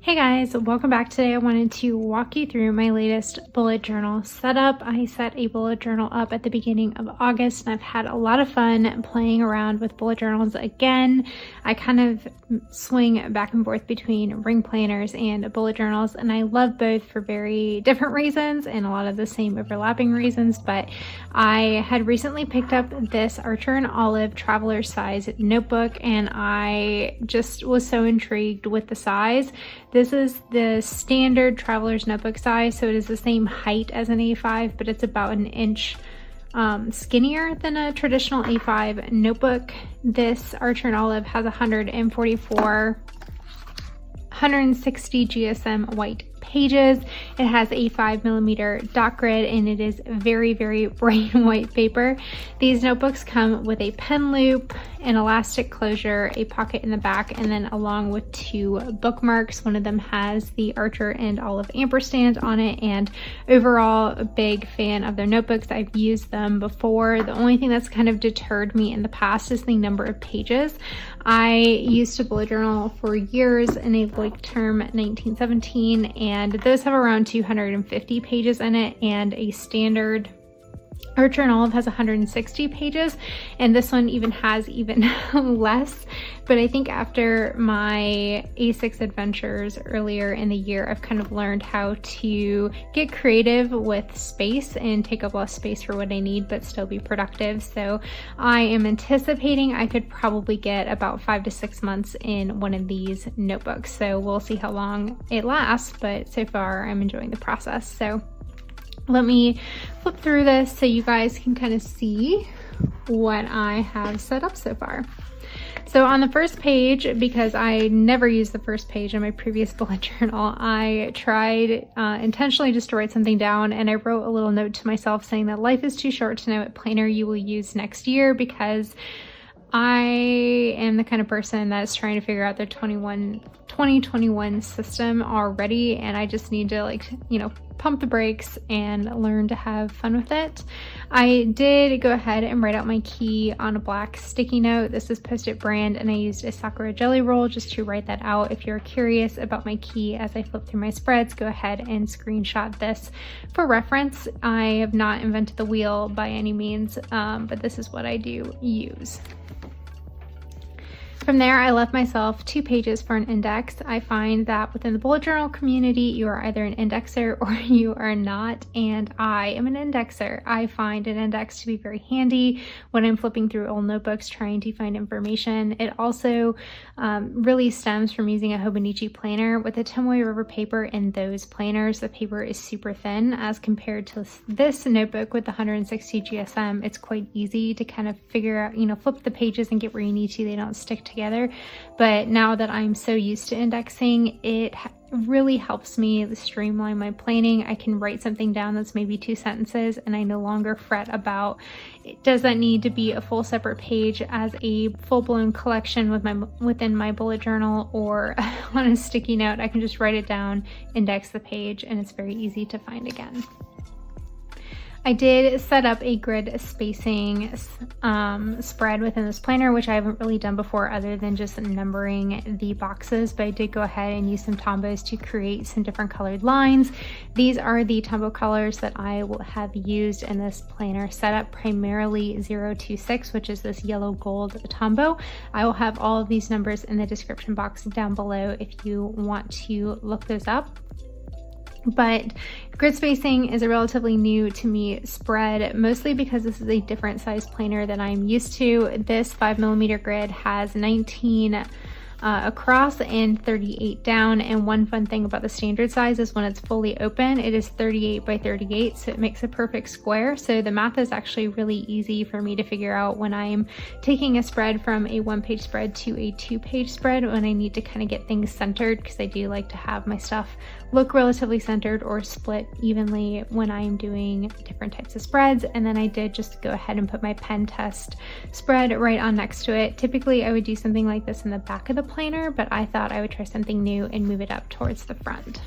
Hey guys, welcome back. Today I wanted to walk you through my latest bullet journal setup. I set a bullet journal up at the beginning of August and I've had a lot of fun playing around with bullet journals again. I kind of swing back and forth between ring planners and bullet journals, and I love both for very different reasons and a lot of the same overlapping reasons, but I had recently picked up this Archer&Olive traveler size notebook and I just was so intrigued with the size. This is the standard traveler's notebook size, so it is the same height as an A5, but it's about an inch skinnier than a traditional A5 notebook. This Archer&Olive has 160 GSM white pages. It has a 5mm dot grid and it is very, very bright white paper. These notebooks come with a pen loop, an elastic closure, a pocket in the back, and then along with two bookmarks. One of them has the Archer&Olive ampersand on it, and overall a big fan of their notebooks. I've used them before. The only thing that's kind of deterred me in the past is the number of pages. I used a bullet journal for years in a like term 1917, and those have around 250 pages in it, and a standard Archer&Olive has 160 pages, and this one even has less. But I think after my A6 adventures earlier in the year, I've kind of learned how to get creative with space and take up less space for what I need, but still be productive. So I am anticipating I could probably get about 5 to 6 months in one of these notebooks. So we'll see how long it lasts, but so far I'm enjoying the process. So let me flip through this so you guys can kind of see what I have set up so far. So on the first page, because I never used the first page in my previous bullet journal, I tried intentionally just to write something down, and I wrote a little note to myself saying that life is too short to know what planner you will use next year, because I am the kind of person that's trying to figure out their 2021 system already, and I just need to pump the brakes and learn to have fun with it. I did go ahead and write out my key on a black sticky note. This is Post-it brand, and I used a Sakura jelly roll just to write that out. If you're curious about my key as I flip through my spreads, go ahead and screenshot this for reference. I have not invented the wheel by any means, but this is what I do use. From there, I left myself 2 pages for an index. I find that within the bullet journal community, you are either an indexer or you are not, and I am an indexer. I find an index to be very handy when I'm flipping through old notebooks trying to find information. It also really stems from using a Hobonichi planner. With the Tombow River paper in those planners, the paper is super thin as compared to this notebook with 160 GSM. It's quite easy to kind of figure out, flip the pages and get where you need to. They don't stick together. But now that I'm so used to indexing, it really helps me streamline my planning. I can write something down that's maybe 2 sentences, and I no longer fret about it. Does that need to be a full separate page as a full-blown collection within my bullet journal, or on a sticky note? I can just write it down, index the page, and it's very easy to find again. I did set up a grid spacing spread within this planner, which I haven't really done before other than just numbering the boxes, but I did go ahead and use some Tombows to create some different colored lines. These are the Tombow colors that I will have used in this planner setup, primarily 026, which is this yellow gold Tombow. I will have all of these numbers in the description box down below if you want to look those up. But grid spacing is a relatively new to me spread, mostly because this is a different size planner than I'm used to. This 5mm grid has 19 across and 38 down, and one fun thing about the standard size is when it's fully open, it is 38 by 38, so it makes a perfect square. So the math is actually really easy for me to figure out when I'm taking a spread from a 1-page spread to a 2-page spread, when I need to kind of get things centered, because I do like to have my stuff look relatively centered or split evenly when I'm doing different types of spreads. And then I did just go ahead and put my pen test spread right on next to it. Typically I would do something like this in the back of the planner, but I thought I would try something new and move it up towards the front.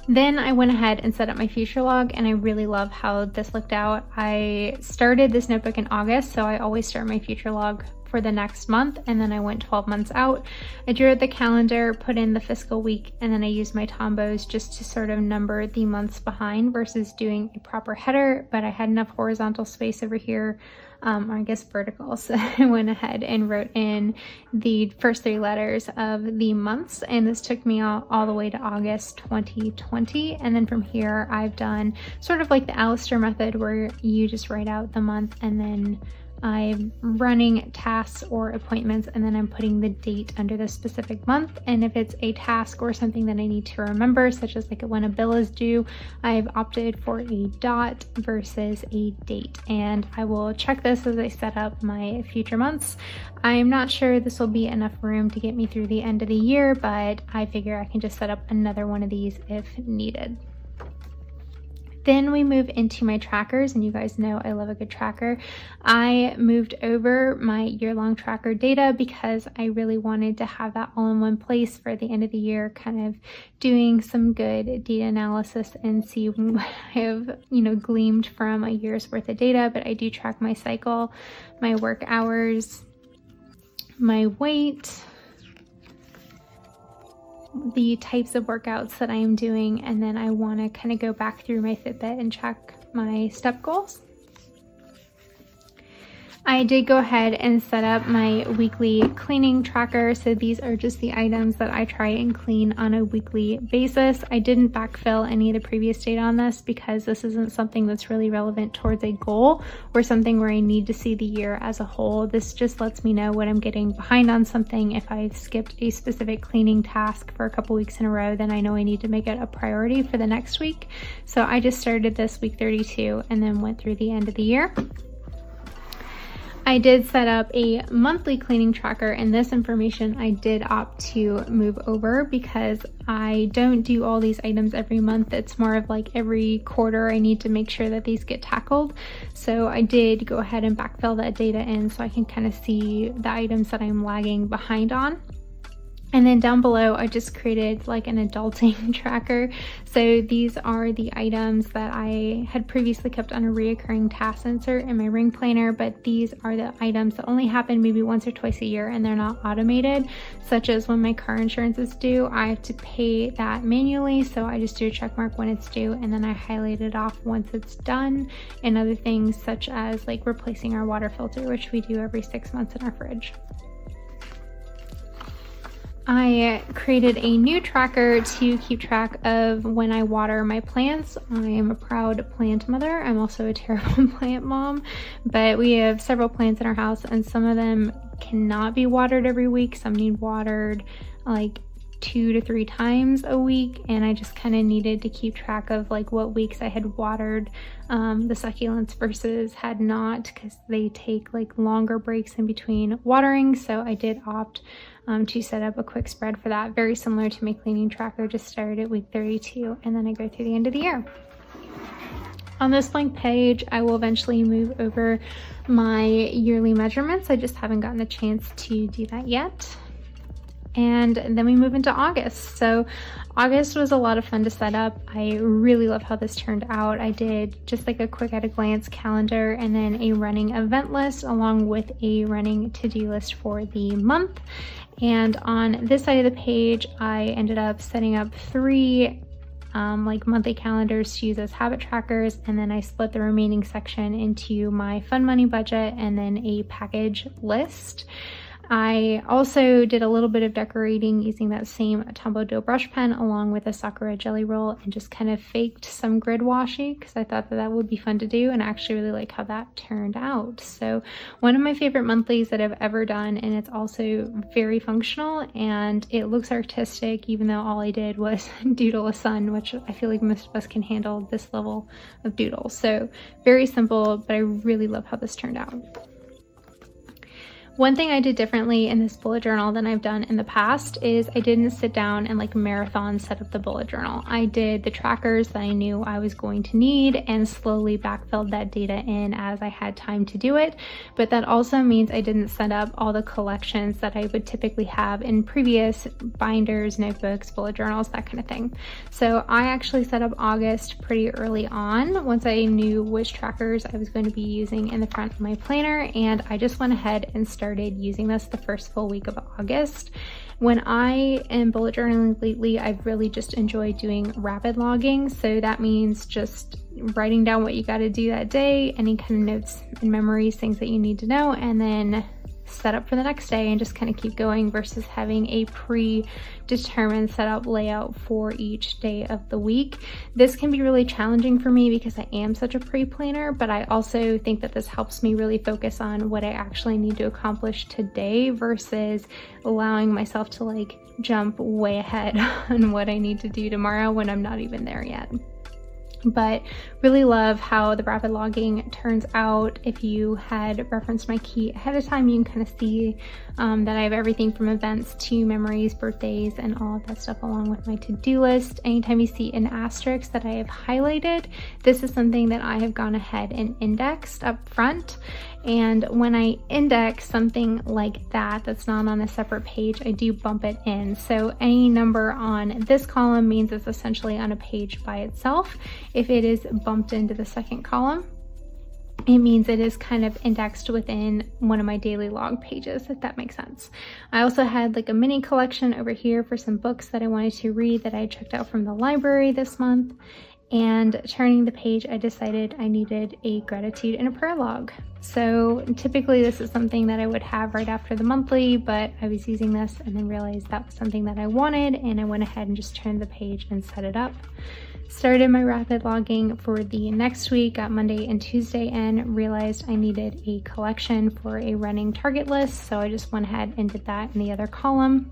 Then I went ahead and set up my future log, and I really love how this looked out. I started this notebook in August, so I always start my future log for for the next month, and then I went 12 months out. I drew out the calendar, put in the fiscal week, and then I used my Tombows just to sort of number the months behind versus doing a proper header, but I had enough horizontal space over here, or I guess vertical, so I went ahead and wrote in the first 3 letters of the months, and this took me all the way to August 2020. And then from here I've done sort of like the Alistair method, where you just write out the month and then I'm running tasks or appointments, and then I'm putting the date under the specific month. And if it's a task or something that I need to remember, such as like when a bill is due, I've opted for a dot versus a date. And I will check this as I set up my future months. I'm not sure this will be enough room to get me through the end of the year, but I figure I can just set up another one of these if needed. Then we move into my trackers, and you guys know I love a good tracker. I moved over my year-long tracker data because I really wanted to have that all in one place for the end of the year, kind of doing some good data analysis and see what I have, gleaned from a year's worth of data. But I do track my cycle, my work hours, my weight, the types of workouts that I am doing, and then I want to kind of go back through my Fitbit and check my step goals. I did go ahead and set up my weekly cleaning tracker. So these are just the items that I try and clean on a weekly basis. I didn't backfill any of the previous data on this because this isn't something that's really relevant towards a goal or something where I need to see the year as a whole. This just lets me know when I'm getting behind on something. If I've skipped a specific cleaning task for a couple weeks in a row, then I know I need to make it a priority for the next week. So I just started this week 32 and then went through the end of the year. I did set up a monthly cleaning tracker, and this information I did opt to move over because I don't do all these items every month. It's more of like every quarter I need to make sure that these get tackled. So I did go ahead and backfill that data in so I can kind of see the items that I'm lagging behind on. And then down below, I just created like an adulting tracker. So these are the items that I had previously kept on a reoccurring task insert in my ring planner, but these are the items that only happen maybe once or twice a year and they're not automated, such as when my car insurance is due, I have to pay that manually. So I just do a check mark when it's due and then I highlight it off once it's done, and other things such as like replacing our water filter, which we do every 6 months in our fridge. I created a new tracker to keep track of when I water my plants. I am a proud plant mother. I'm also a terrible plant mom, but we have several plants in our house and some of them cannot be watered every week. Some need watered like 2 to 3 times a week, and I just kind of needed to keep track of like what weeks I had watered the succulents versus had not, because they take like longer breaks in between watering. So I did opt to set up a quick spread for that, very similar to my cleaning tracker. Just started at week 32 and then I go through the end of the year. On this blank page, I will eventually move over my yearly measurements. I just haven't gotten a chance to do that yet. And then we move into August. So August was a lot of fun to set up. I really love how this turned out. I did just like a quick at a glance calendar and then a running event list along with a running to-do list for the month. And on this side of the page, I ended up setting up 3 like monthly calendars to use as habit trackers, and then I split the remaining section into my fun money budget and then a package list. I also did a little bit of decorating using that same Tombow dough brush pen along with a Sakura jelly roll, and just kind of faked some grid washi because I thought that that would be fun to do, and I actually really like how that turned out. So one of my favorite monthlies that I've ever done, and it's also very functional and it looks artistic even though all I did was doodle a sun, which I feel like most of us can handle this level of doodle. So very simple, but I really love how this turned out. One thing I did differently in this bullet journal than I've done in the past is I didn't sit down and like marathon set up the bullet journal. I did the trackers that I knew I was going to need and slowly backfilled that data in as I had time to do it. But that also means I didn't set up all the collections that I would typically have in previous binders, notebooks, bullet journals, that kind of thing. So I actually set up August pretty early on once I knew which trackers I was going to be using in the front of my planner, and I just went ahead and started started using this the first full week of August. When I am bullet journaling lately, I've really just enjoyed doing rapid logging. So that means just writing down what you got to do that day, any kind of notes and memories, things that you need to know, and then set up for the next day and just kind of keep going versus having a predetermined setup layout for each day of the week. This can be really challenging for me because I am such a pre-planner, but I also think that this helps me really focus on what I actually need to accomplish today versus allowing myself to like jump way ahead on what I need to do tomorrow when I'm not even there yet. But really love how the rapid logging turns out. If you had referenced my key ahead of time, you can kind of see that I have everything from events to memories, birthdays, and all of that stuff along with my to-do list. Anytime you see an asterisk that I have highlighted, this is something that I have gone ahead and indexed up front. And when I index something like that, that's not on a separate page, I do bump it in. So any number on this column means it's essentially on a page by itself. If it is bumped into the second column, it means it is kind of indexed within one of my daily log pages, if that makes sense. I also had like a mini collection over here for some books that I wanted to read that I checked out from the library this month. And turning the page, I decided I needed a gratitude and a prayer log. So typically this is something that I would have right after the monthly, but I was using this and then realized that was something that I wanted, and I went ahead and just turned the page and set it up. Started my rapid logging for the next week, got Monday and Tuesday in, realized I needed a collection for a running target list, so I just went ahead and did that in the other column.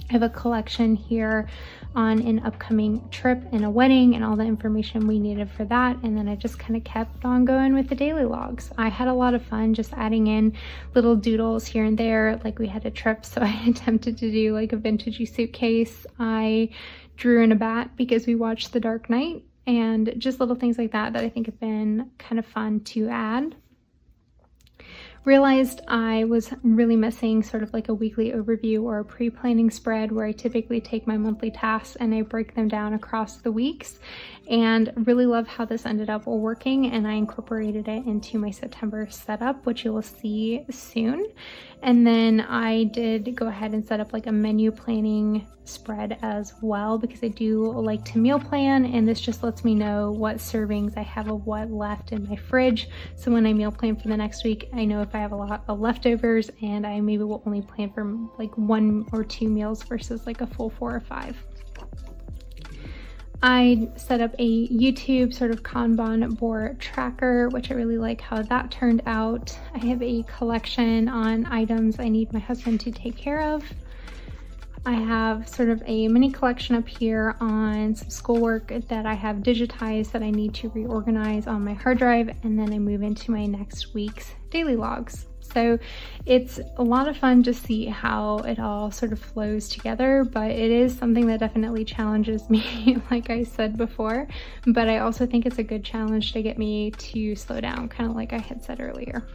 I have a collection here on an upcoming trip and a wedding and all the information we needed for that, and then I just kind of kept on going with the daily logs. I had a lot of fun just adding in little doodles here and there, like we had a trip, so I attempted to do like a vintagey suitcase. I drew in a bat because we watched The Dark Knight, and just little things like that that I think have been kind of fun to add. Realized I was really missing sort of like a weekly overview or a pre-planning spread where I typically take my monthly tasks and I break them down across the weeks, and really love how this ended up working, and I incorporated it into my September setup, which you will see soon. And then I did go ahead and set up like a menu planning spread as well, because I do like to meal plan, and this just lets me know what servings I have of what left in my fridge. So when I meal plan for the next week, I know if I have a lot of leftovers, and I maybe will only plan for like 1 or 2 meals versus like a full 4 or 5. I set up a YouTube sort of Kanban board tracker, which I really like how that turned out. I have a collection on items I need my husband to take care of. I have sort of a mini collection up here on some schoolwork that I have digitized that I need to reorganize on my hard drive, and then I move into my next week's daily logs. So it's a lot of fun to see how it all sort of flows together, but it is something that definitely challenges me, like I said before, but I also think it's a good challenge to get me to slow down, kind of like I had said earlier.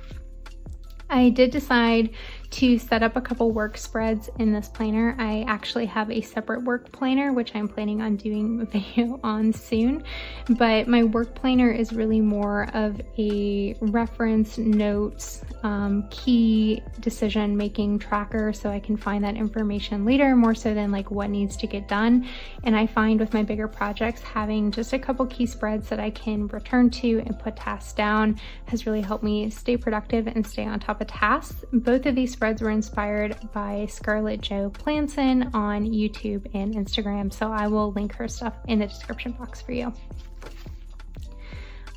I did decide to set up a couple work spreads in this planner. I actually have a separate work planner, which I'm planning on doing a video on soon, but my work planner is really more of a reference notes, key decision making tracker, so I can find that information later more so than like what needs to get done. And I find with my bigger projects, having just a couple key spreads that I can return to and put tasks down has really helped me stay productive and stay on top of tasks. Both of these spreads were inspired by Scarlett Jo Planson on YouTube and Instagram, so I will link her stuff in the description box for you.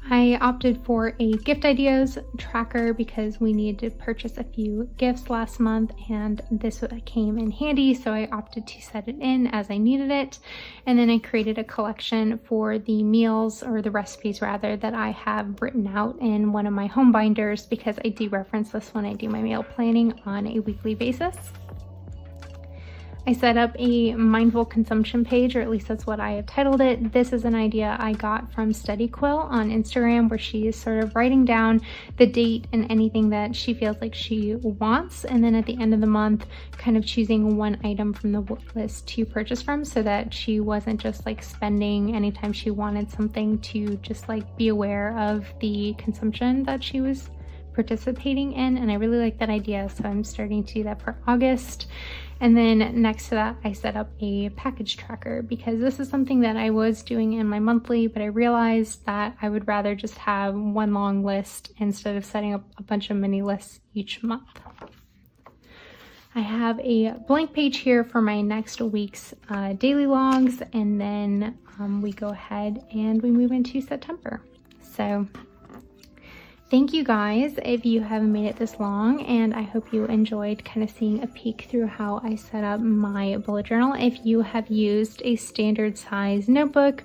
I opted for a gift ideas tracker because we needed to purchase a few gifts last month, and this came in handy, so I opted to set it in as I needed it. And then I created a collection for the meals, or the recipes rather, that I have written out in one of my home binders, because I do reference this when I do my meal planning on a weekly basis. I set up a mindful consumption page, or at least that's what I have titled it. This is an idea I got from Steady Quill on Instagram, where she is sort of writing down the date and anything that she feels like she wants, and then at the end of the month kind of choosing one item from the list to purchase from, so that she wasn't just like spending anytime she wanted something, to just like be aware of the consumption that she was participating in, and I really like that idea, so I'm starting to do that for August. And then next to that, I set up a package tracker because this is something that I was doing in my monthly, but I realized that I would rather just have one long list instead of setting up a bunch of mini lists each month. I have a blank page here for my next week's daily logs, and then we go ahead and we move into September. So thank you guys if you haven't made it this long, and I hope you enjoyed kind of seeing a peek through how I set up my bullet journal. If you have used a standard size notebook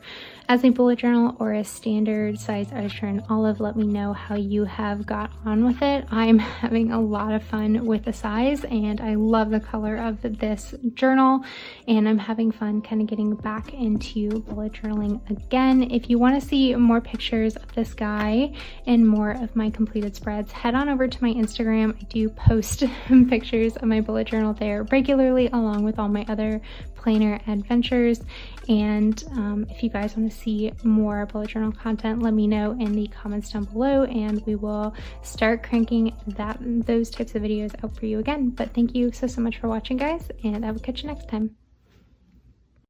as a bullet journal or a standard size Archer&Olive, let me know how you have got on with it. I'm having a lot of fun with the size, and I love the color of this journal, and I'm having fun kind of getting back into bullet journaling again. If you want to see more pictures of this guy and more of my completed spreads, head on over to my Instagram. I do post pictures of my bullet journal there regularly, along with all my other planner adventures. And if you guys want to see more bullet journal content, let me know in the comments down below, and we will start cranking those types of videos out for you again. But thank you so much for watching, guys, and I will catch you next time.